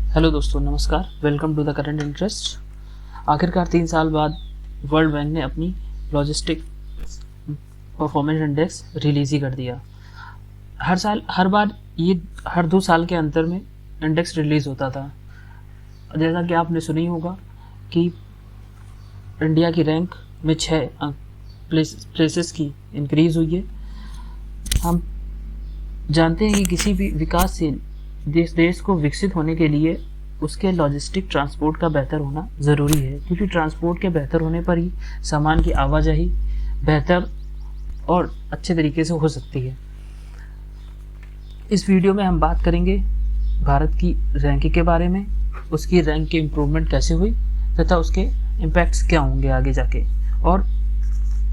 Hello दोस्तों, नमस्कार। Welcome to the current interest. आखिरकार 3 साल बाद वर्ल्ड बैंक ने अपनी लॉजिस्टिक परफॉर्मेंस इंडेक्स रिलीज़ ही कर दिया। हर बार ये हर 2 साल के अंतर में इंडेक्स रिलीज़ होता था। जैसा कि आपने सुना ही होगा कि इंडिया की रैंक में 6 प्लेसेस की इंक्रीज़ हुई है। हम जानते हैं कि किसी भी विकासशील देश को विकसित होने के लिए उसके लॉजिस्टिक ट्रांसपोर्ट का बेहतर होना ज़रूरी है, क्योंकि ट्रांसपोर्ट के बेहतर होने पर ही सामान की आवाजाही बेहतर और अच्छे तरीके से हो सकती है। इस वीडियो में हम बात करेंगे भारत की रैंकिंग के बारे में, उसकी रैंक की इम्प्रूवमेंट कैसे हुई तथा उसके इम्पैक्ट्स क्या होंगे आगे जाके, और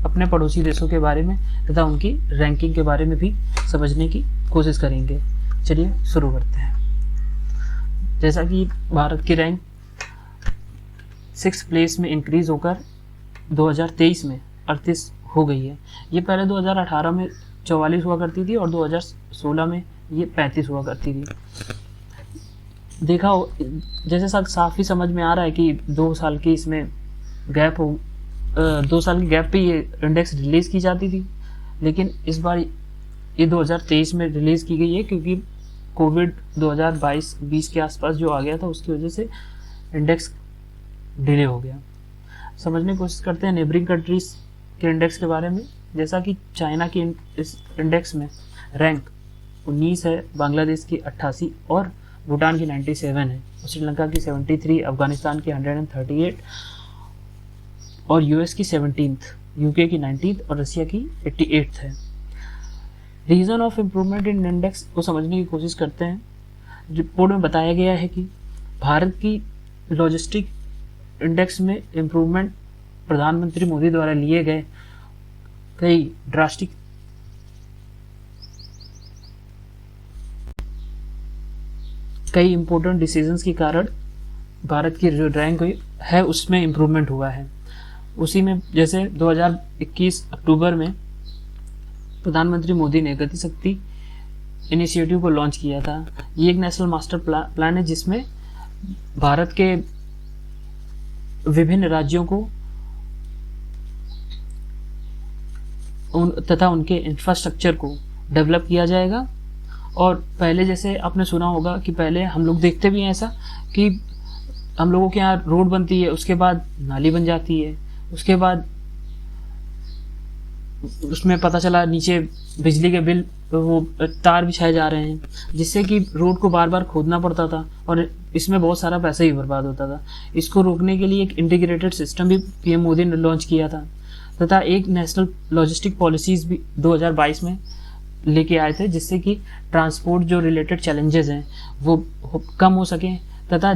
अपने पड़ोसी देशों के बारे में तथा उनकी रैंकिंग के बारे में भी समझने की कोशिश करेंगे। चलिए शुरू करते हैं। जैसा कि भारत की रैंक 6th प्लेस में इंक्रीज़ होकर 2023 में 38 हो गई है। ये पहले 2018 में 44 हुआ करती थी और 2016 में ये 35 हुआ करती थी। देखा हो, जैसे साफ ही समझ में आ रहा है कि 2 साल की इसमें गैप हो 2 साल की गैप पे ये इंडेक्स रिलीज़ की जाती थी, लेकिन इस बार ये 2023 में रिलीज़ की गई है, क्योंकि कोविड 2022 के आसपास जो आ गया था उसकी वजह से इंडेक्स डिले हो गया। समझने की कोशिश करते हैं नेबरिंग कंट्रीज़ के इंडेक्स के बारे में। जैसा कि चाइना की इस इंडेक्स में रैंक 19 है, बांग्लादेश की 88 और भूटान की 97 है, श्रीलंका की 73, अफगानिस्तान की 138 और यूएस की 17th, यूके की 19th और रसिया की 88th है। Reason of improvement in index को समझने की कोशिश करते हैं। रिपोर्ट में बताया गया है कि भारत की लॉजिस्टिक इंडेक्स में इम्प्रूवमेंट प्रधानमंत्री मोदी द्वारा लिए गए कई इम्पोर्टेंट डिसीजंस के कारण भारत की जो रैंक हुई है उसमें इम्प्रूवमेंट हुआ है। उसी में जैसे 2021 अक्टूबर में प्रधानमंत्री मोदी ने गति शक्ति इनिशिएटिव को लॉन्च किया था। ये एक नेशनल मास्टर प्लान है जिसमें भारत के विभिन्न राज्यों को तथा उनके इंफ्रास्ट्रक्चर को डेवलप किया जाएगा। और पहले जैसे आपने सुना होगा कि पहले हम लोग देखते भी हैं ऐसा कि हम लोगों के यहाँ रोड बनती है, उसके बाद नाली बन जाती है, उसके बाद उसमें पता चला नीचे बिजली के बिल वो तार बिछाए जा रहे हैं, जिससे कि रोड को बार बार खोदना पड़ता था और इसमें बहुत सारा पैसा ही बर्बाद होता था। इसको रोकने के लिए एक इंटीग्रेटेड सिस्टम भी पीएम मोदी ने लॉन्च किया था, तथा एक नेशनल लॉजिस्टिक पॉलिसीज़ भी 2022 में लेके आए थे, जिससे कि ट्रांसपोर्ट जो रिलेटेड चैलेंजेस हैं वो कम हो सकें, तथा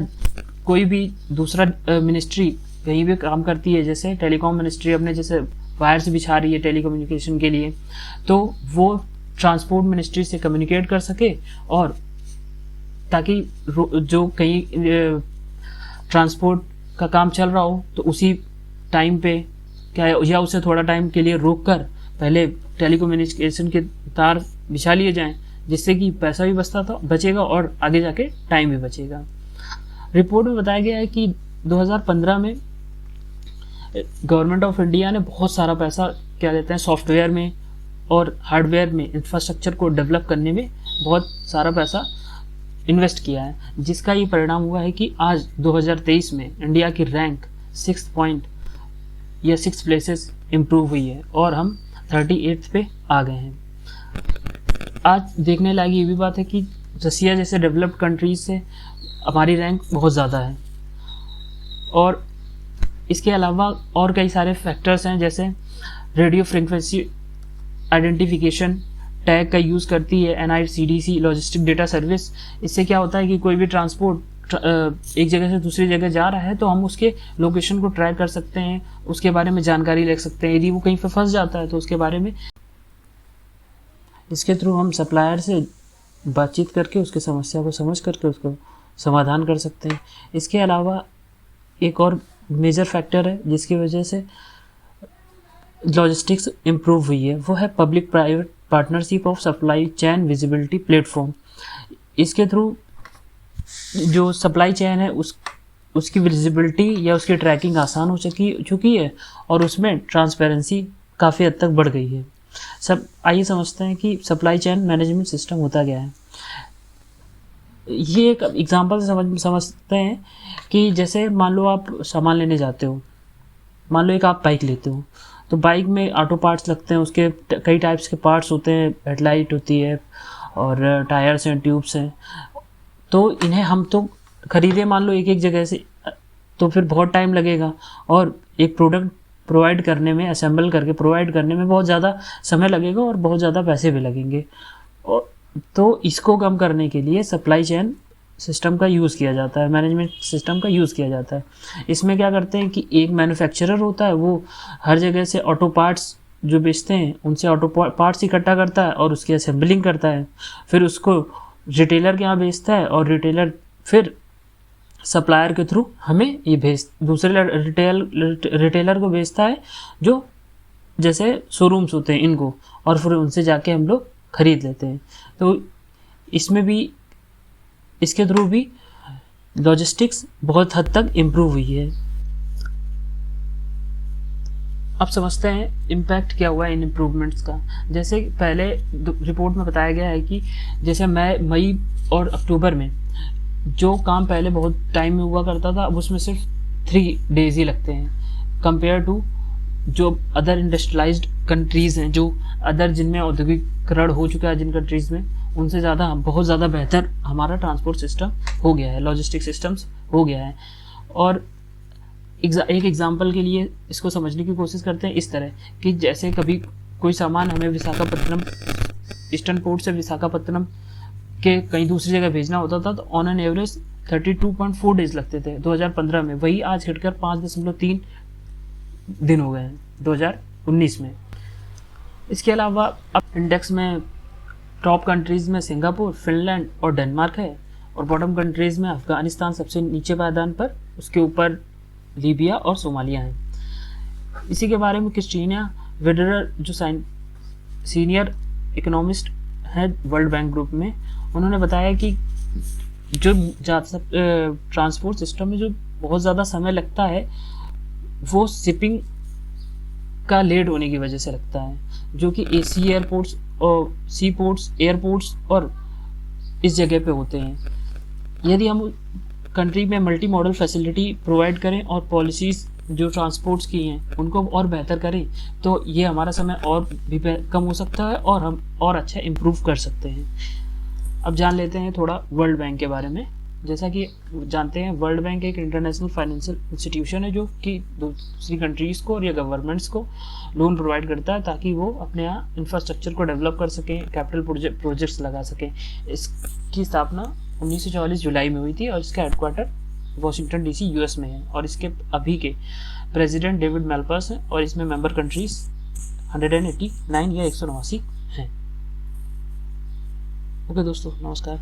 कोई भी दूसरा मिनिस्ट्री कहीं भी काम करती है, जैसे टेलीकॉम मिनिस्ट्री अपने जैसे वायर्स बिछा रही है टेलीकम्युनिकेशन के लिए, तो वो ट्रांसपोर्ट मिनिस्ट्री से कम्युनिकेट कर सके, और ताकि जो कहीं ट्रांसपोर्ट का काम चल रहा हो तो उसी टाइम पे क्या या उसे थोड़ा टाइम के लिए रोक कर पहले टेलीकम्युनिकेशन के तार बिछा लिए जाएं, जिससे कि पैसा भी बचेगा और आगे जाके टाइम भी बचेगा। रिपोर्ट में बताया गया है कि 2015 में गवर्नमेंट ऑफ इंडिया ने बहुत सारा पैसा क्या कहते हैं सॉफ्टवेयर में और हार्डवेयर में इंफ्रास्ट्रक्चर को डेवलप करने में बहुत सारा पैसा इन्वेस्ट किया है, जिसका ये परिणाम हुआ है कि आज 2023 में इंडिया की रैंक 6 प्लेसेस इम्प्रूव हुई है और हम 38th पे आ गए हैं। आज देखने लायक ये भी बात है कि रसिया जैसे डेवलप्ड कंट्रीज से हमारी रैंक बहुत ज़्यादा है, और इसके अलावा और कई सारे फैक्टर्स हैं, जैसे रेडियो फ्रीक्वेंसी आइडेंटिफिकेशन टैग का यूज़ करती है NICDC लॉजिस्टिक डेटा सर्विस। इससे क्या होता है कि कोई भी ट्रांसपोर्ट एक जगह से दूसरी जगह जा रहा है तो हम उसके लोकेशन को ट्रैक कर सकते हैं, उसके बारे में जानकारी ले सकते हैं। यदि वो कहीं पर फंस जाता है तो उसके बारे में इसके थ्रू हम सप्लायर से बातचीत करके उसकी समस्या को समझ करके उसको समाधान कर सकते हैं। इसके अलावा एक और मेजर फैक्टर है जिसकी वजह से लॉजिस्टिक्स इम्प्रूव हुई है, वो है public private partnership of supply chain visibility platform. इसके थ्रू जो सप्लाई चेन है उसकी विजिबिलिटी या उसकी ट्रैकिंग आसान हो चुकी है और उसमें ट्रांसपेरेंसी काफ़ी हद तक बढ़ गई है। सब आइए समझते हैं कि सप्लाई चेन मैनेजमेंट सिस्टम होता क्या है। ये एक एग्जांपल से समझते हैं कि जैसे मान लो आप सामान लेने जाते हो, मान लो एक आप बाइक लेते हो, तो बाइक में ऑटो पार्ट्स लगते हैं, उसके कई टाइप्स के पार्ट्स होते हैं, हेडलाइट होती है और टायर्स हैं, ट्यूब्स हैं। तो इन्हें हम तो खरीदे मान लो एक जगह से, तो फिर बहुत टाइम लगेगा और एक प्रोडक्ट प्रोवाइड करने में, असेंबल करके प्रोवाइड करने में बहुत ज़्यादा समय लगेगा और बहुत ज़्यादा पैसे भी लगेंगे। और तो इसको कम करने के लिए सप्लाई चेन सिस्टम का यूज़ किया जाता है, मैनेजमेंट सिस्टम का यूज़ किया जाता है। इसमें क्या करते हैं कि एक मैन्युफैक्चरर होता है, वो हर जगह से ऑटो पार्ट्स जो बेचते हैं उनसे ऑटो पार्ट्स इकट्ठा करता है और उसकी असेंबलिंग करता है, फिर उसको रिटेलर के यहाँ बेचता है और रिटेलर फिर सप्लायर के थ्रू हमें ये दूसरे रिटेलर को बेचता है, जो जैसे शोरूम्स होते हैं इनको, और फिर उनसे जाके हम लोग खरीद लेते हैं। तो इसमें भी, इसके थ्रू भी लॉजिस्टिक्स बहुत हद तक इम्प्रूव हुई है। अब समझते हैं इम्पैक्ट क्या हुआ इन इम्प्रूवमेंट्स का। जैसे पहले रिपोर्ट में बताया गया है कि जैसे मई और अक्टूबर में जो काम पहले बहुत टाइम में हुआ करता था, अब उसमें सिर्फ 3 डेज ही लगते हैं, कंपेयर टू जो अदर इंडस्ट्रियलाइज्ड कंट्रीज़ हैं, जो अदर जिनमें औद्योगिकरण हो चुका है जिन कंट्रीज़ में, उनसे ज़्यादा बहुत ज़्यादा बेहतर हमारा ट्रांसपोर्ट सिस्टम हो गया है, लॉजिस्टिक सिस्टम्स हो गया है। और एक एग्जांपल के लिए इसको समझने की कोशिश करते हैं इस तरह कि जैसे कभी कोई सामान हमें विशाखापट्टनम, ईस्टर्न पोर्ट से विशाखापट्टनम के कहीं दूसरी जगह भेजना होता था, तो ऑन एन एवरेज 32.4 डेज लगते थे 2015 में। वही आज घटकर 5.3 दिन हो गए हैं 2019 में। इसके अलावा अब इंडेक्स में टॉप कंट्रीज़ में सिंगापुर, फिनलैंड और डेनमार्क है, और बॉटम कंट्रीज़ में अफगानिस्तान सबसे नीचे पायदान पर, उसके ऊपर लीबिया और सोमालिया हैं। इसी के बारे में क्रिस्टीना वेडरर जो सीनियर इकोनॉमिस्ट है वर्ल्ड बैंक ग्रुप में, उन्होंने बताया कि जो ट्रांसपोर्ट सिस्टम में जो बहुत ज़्यादा समय लगता है वो शिपिंग का लेट होने की वजह से लगता है, जो कि एसी एयरपोर्ट्स और सी पोर्ट्स, एयरपोर्ट्स और इस जगह पे होते हैं। यदि हम कंट्री में मल्टी मॉडल फैसिलिटी प्रोवाइड करें और पॉलिसीज़ जो ट्रांसपोर्ट्स की हैं उनको और बेहतर करें, तो ये हमारा समय और भी कम हो सकता है और हम और अच्छा इम्प्रूव कर सकते हैं। अब जान लेते हैं थोड़ा वर्ल्ड बैंक के बारे में। जैसा कि जानते हैं, वर्ल्ड बैंक एक इंटरनेशनल फाइनेंशियल इंस्टीट्यूशन है जो कि दूसरी कंट्रीज़ को और या गवर्नमेंट्स को लोन प्रोवाइड करता है ताकि वो अपने यहाँ इंफ्रास्ट्रक्चर को डेवलप कर सकें, कैपिटल प्रोजेक्ट्स लगा सकें। इसकी स्थापना 1944 जुलाई में हुई थी और इसका हेडक्वार्टर वॉशिंगटन डीसी यूएस में है, और इसके अभी के प्रेसिडेंट डेविड मैल्पास हैं, और इसमें मेंबर कंट्रीज 189 या 189 हैं। ओके दोस्तों, नमस्कार।